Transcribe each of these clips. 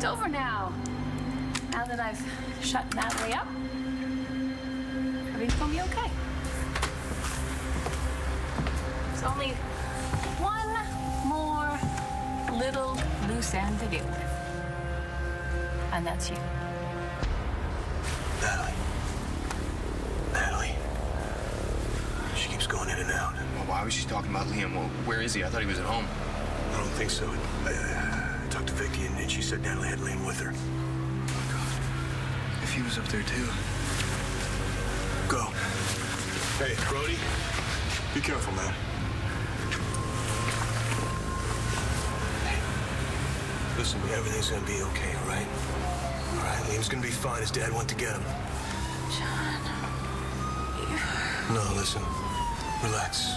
It's over now. Now that I've shut Natalie up, everything's gonna be okay. It's only one more little loose end to deal with. And that's you. Natalie. She keeps going in and out. Well, why was she talking about Liam? Well, where is he? I thought he was at home. I don't think so. I talked to Vicky, and she said Natalie had Liam with her. Oh, God. If he was up there, too. Go. Hey, Brody. Be careful, man. Hey. Listen, everything's gonna be okay, all right? All right, Liam's gonna be fine. His dad went to get him. John. No, listen. Relax.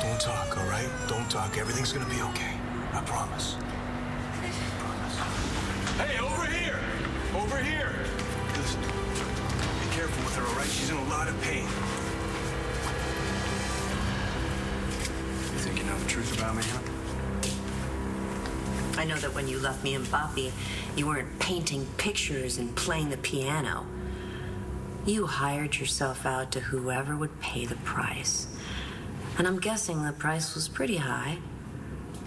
Don't talk, all right? Don't talk. Everything's gonna be okay. I promise. I promise. Hey, over here! Over here! Listen, be careful with her, all right? She's in a lot of pain. You think you know the truth about me, huh? I know that when you left me and Bobby, you weren't painting pictures and playing the piano. You hired yourself out to whoever would pay the price. And I'm guessing the price was pretty high,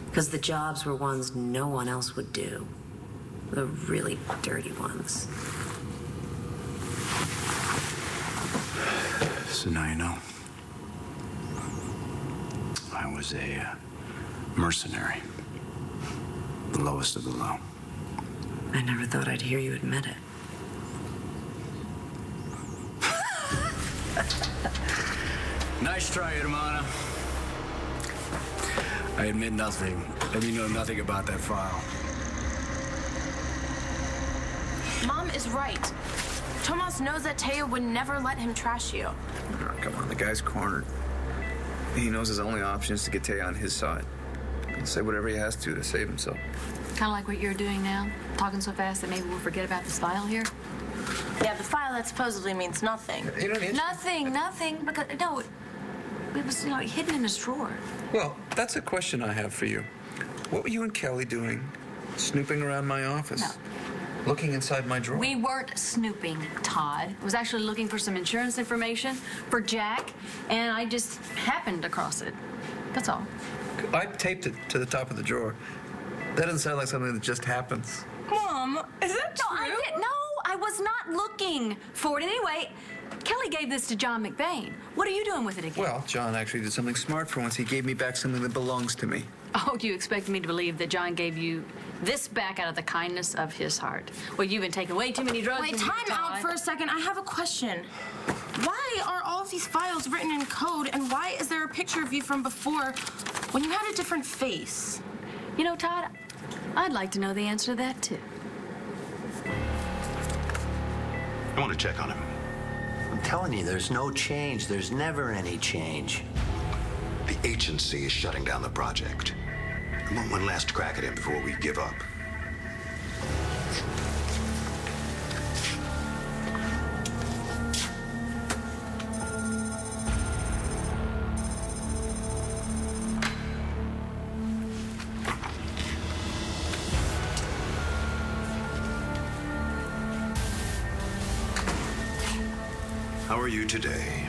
because the jobs were ones no one else would do. The really dirty ones. So now you know. I was a mercenary. The lowest of the low. I never thought I'd hear you admit it. Nice try, Hermana. I admit nothing. And you know nothing about that file. Mom is right. Tomas knows that Teo would never let him trash you. Oh, come on, the guy's cornered. He knows his only option is to get Teo on his side. He'll say whatever he has to save himself. Kind of like what you're doing now, talking so fast that maybe we'll forget about this file here. Yeah, the file that supposedly means nothing. You don't need Nothing, because, no, it was, hidden in his drawer. Well, that's a question I have for you. What were you and Kelly doing, snooping around my office? No. Looking inside my drawer? We weren't snooping, Todd. I was actually looking for some insurance information for Jack, and I just happened across it. That's all. I taped it to the top of the drawer. That doesn't sound like something that just happens. Mom, is that true? I was not looking for it. Anyway, Kelly gave this to John McBain. What are you doing with it again? Well, John actually did something smart for once. He gave me back something that belongs to me. Oh, do you expect me to believe that John gave you this back out of the kindness of his heart? Well, you've been taking way too many drugs. Wait, time out for a second. I have a question. Why are all of these files written in code, and why is there a picture of you from before when you had a different face? You know, Todd, I'd like to know the answer to that, too. I want to check on him. I'm telling you, there's no change. There's never any change. The agency is shutting down the project. I want one last crack at him before we give up. How are you today?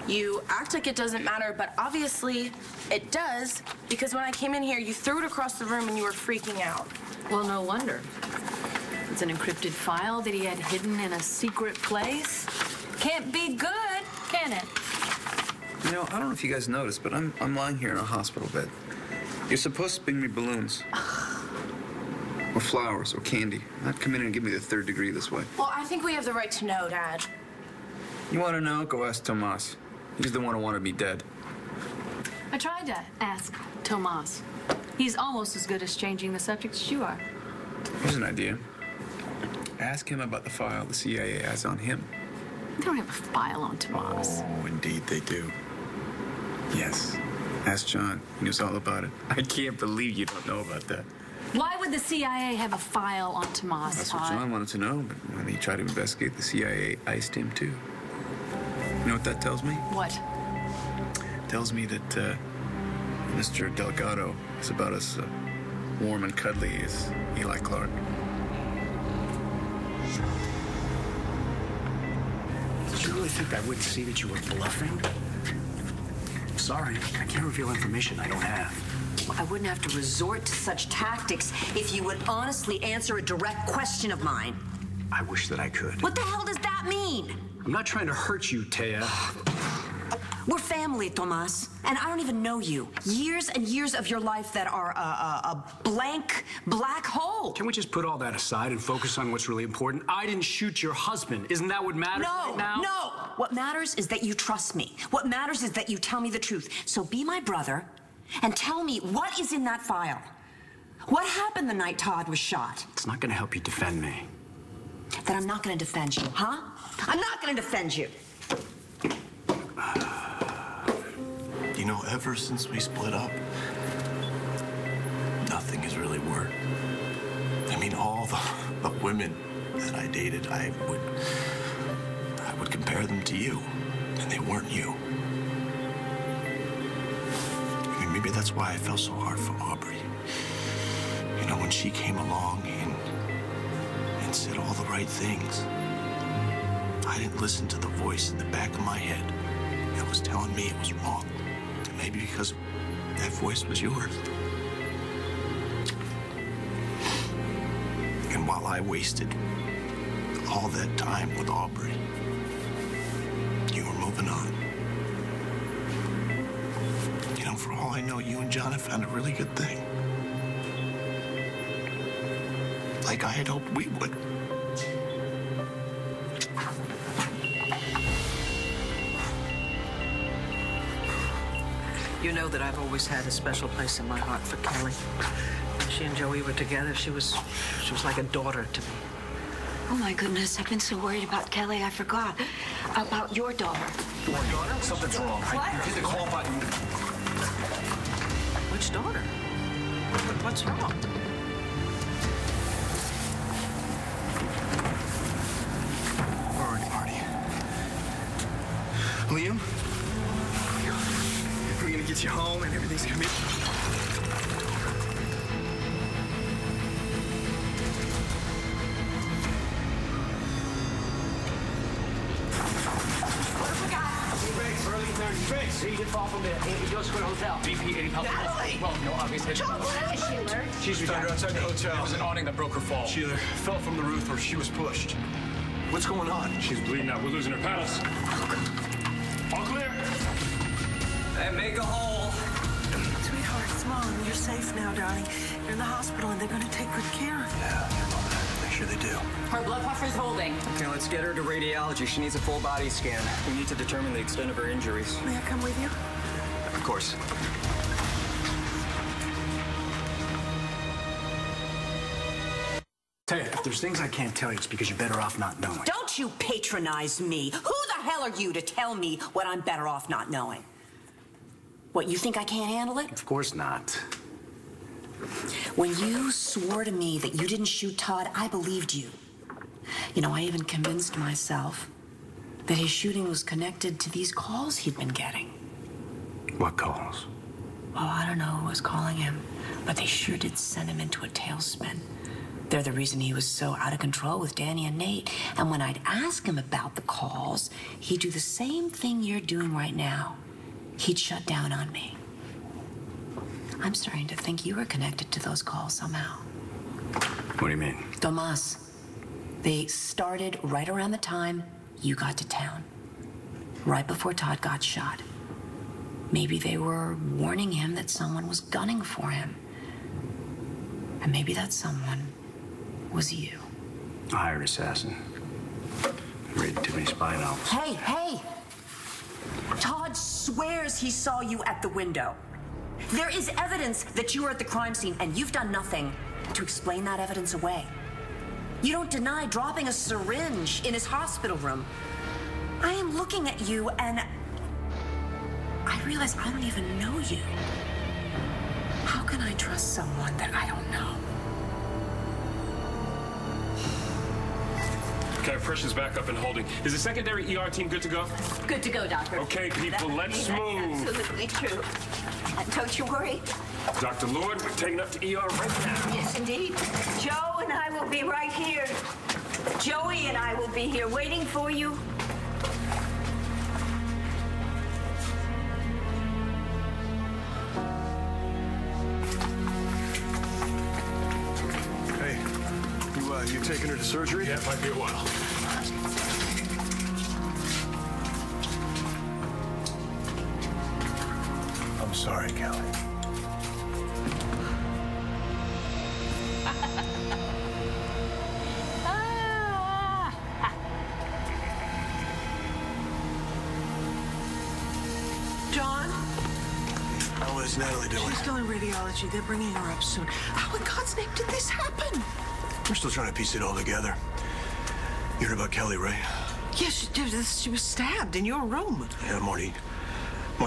You act like it doesn't matter, but obviously it does, because when I came in here, you threw it across the room and you were freaking out. Well, no wonder. It's an encrypted file that he had hidden in a secret place. Can't be good, can it? You know, I don't know if you guys noticed, but I'm lying here in a hospital bed. You're supposed to bring me balloons. Or flowers, or candy. Not come in and give me the third degree this way. Well, I think we have the right to know, Dad. You want to know? Go ask Tomas. He's the one who wanted me dead. I tried to ask Tomas. He's almost as good as changing the subject as you are. Here's an idea. Ask him about the file the CIA has on him. They don't have a file on Tomas. Oh, indeed they do. Yes. Ask John. He knows all about it. I can't believe you don't know about that. Why would the CIA have a file on Tomas, That's Todd? what John wanted to know, but when he tried to investigate, the CIA iced him too. You know what that tells me? What? It tells me that Mr. Delgado is about as warm and cuddly as Eli Clark. Did you really think I wouldn't see that you were bluffing? Sorry, I can't reveal information I don't have. Well, I wouldn't have to resort to such tactics if you would honestly answer a direct question of mine. I wish that I could. What the hell does that mean? I'm not trying to hurt you, Taya. We're family, Tomas, and I don't even know you. Years and years of your life that are a blank black hole. Can we just put all that aside and focus on what's really important? I didn't shoot your husband. Isn't that what matters right now? No. What matters is that you trust me. What matters is that you tell me the truth. So be my brother and tell me what is in that file. What happened the night Todd was shot? It's not going to help you defend me. Then I'm not going to defend you, huh? I'm not going to defend you. You know, ever since we split up, nothing has really worked. I mean, all the women that I dated, I would compare them to you, and they weren't you. I mean, maybe that's why I fell so hard for Aubrey. You know, when she came along and said all the right things, I didn't listen to the voice in the back of my head that was telling me it was wrong. And maybe because that voice was yours. And while I wasted all that time with Aubrey, you were moving on. You know, for all I know, you and John have found a really good thing. Like I had hoped we would. You know that I've always had a special place in my heart for Kelly. When she and Joey were together, she was like a daughter to me. Oh, my goodness. I've been so worried about Kelly, I forgot about your daughter. Your daughter? Something's wrong. What? Hit the call button. Which daughter? What's wrong? Where are you, Marty? Liam? We're gonna get you home and everything's gonna be... He did fall from the Angel Square Hotel. BP 80 Public. Well, no obvious hit. Is she alert? She's found her outside the hotel. It was an awning that broke her fall. She either fell from the roof or she was pushed. What's going on? She's bleeding out. We're losing her paddles. All clear. Hey, make a hole. Sweetheart, it's Mom. You're safe now, darling. You're in the hospital, and they're going to take good care of you. Yeah, make sure they do. Her blood pressure's holding. Okay, let's get her to radiology. She needs a full body scan. We need to determine the extent of her injuries. May I come with you? Of course. Taya, if there's things I can't tell you, it's because you're better off not knowing. Don't you patronize me. Who the hell are you to tell me what I'm better off not knowing? What, you think I can't handle it? Of course not. When you swore to me that you didn't shoot Todd, I believed you. You know, I even convinced myself that his shooting was connected to these calls he'd been getting. What calls? Oh, I don't know who was calling him, but they sure did send him into a tailspin. They're the reason he was so out of control with Danny and Nate. And when I'd ask him about the calls, he'd do the same thing you're doing right now. He'd shut down on me. I'm starting to think you were connected to those calls somehow. What do you mean? Tomas, they started right around the time you got to town. Right before Todd got shot. Maybe they were warning him that someone was gunning for him. And maybe that someone was you. A hired assassin. Read too many spy novels. Hey! Todd swears he saw you at the window. There is evidence that you were at the crime scene, and you've done nothing to explain that evidence away. You don't deny dropping a syringe in his hospital room. I am looking at you, and I realize I don't even know you. How can I trust someone that I don't know? Okay, pressure's back up and holding. Is the secondary ER team good to go? Good to go, doctor. Okay, people, let's move. That's absolutely true. Don't you worry. Dr. Lord, we're taking up to ER right now. Yes, indeed. Joe and I will be right here. Joey and I will be here waiting for you. Hey, you taking her to surgery? Yeah, it might be a while. I'm sorry, Kelly. John? How is Natalie doing? She's still in radiology. They're bringing her up soon. How in God's name did this happen? We're still trying to piece it all together. You heard about Kelly, right? Yes, she was stabbed in your room. Yeah, Marty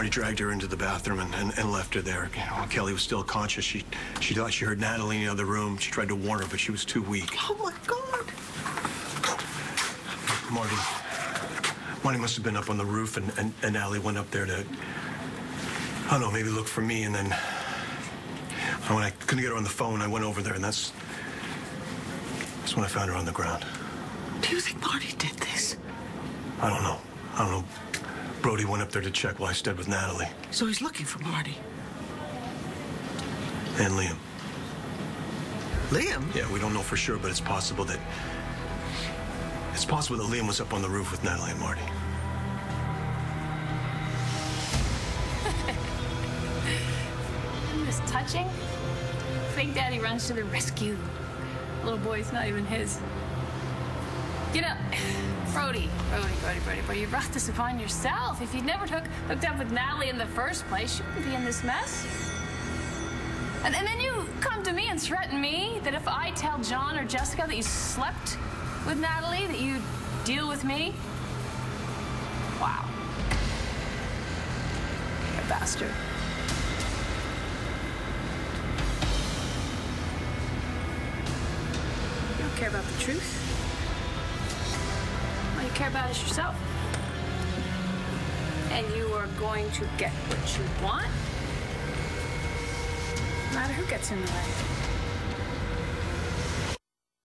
dragged her into the bathroom and left her there. You know, Kelly was still conscious. She thought she heard Natalie in the other room. She tried to warn her, but she was too weak. Oh, my God. Marty must have been up on the roof, and Natalie went up there to, I don't know, maybe look for me, and then when I couldn't get her on the phone, I went over there, and that's when I found her on the ground. Do you think Marty did this? I don't know. Brody went up there to check while I stayed with Natalie. So he's looking for Marty. And Liam. Liam? Yeah, we don't know for sure, but it's possible that Liam was up on the roof with Natalie and Marty. Isn't this touching? Big Daddy runs to the rescue. Little boy's not even his. You know, Brody, you brought this upon yourself. If you'd never hooked up with Natalie in the first place, you wouldn't be in this mess. And then you come to me and threaten me that if I tell John or Jessica that you slept with Natalie, that you'd deal with me? Wow. You bastard. You don't care about the truth. All you care about is yourself. And you are going to get what you want, no matter who gets in the way.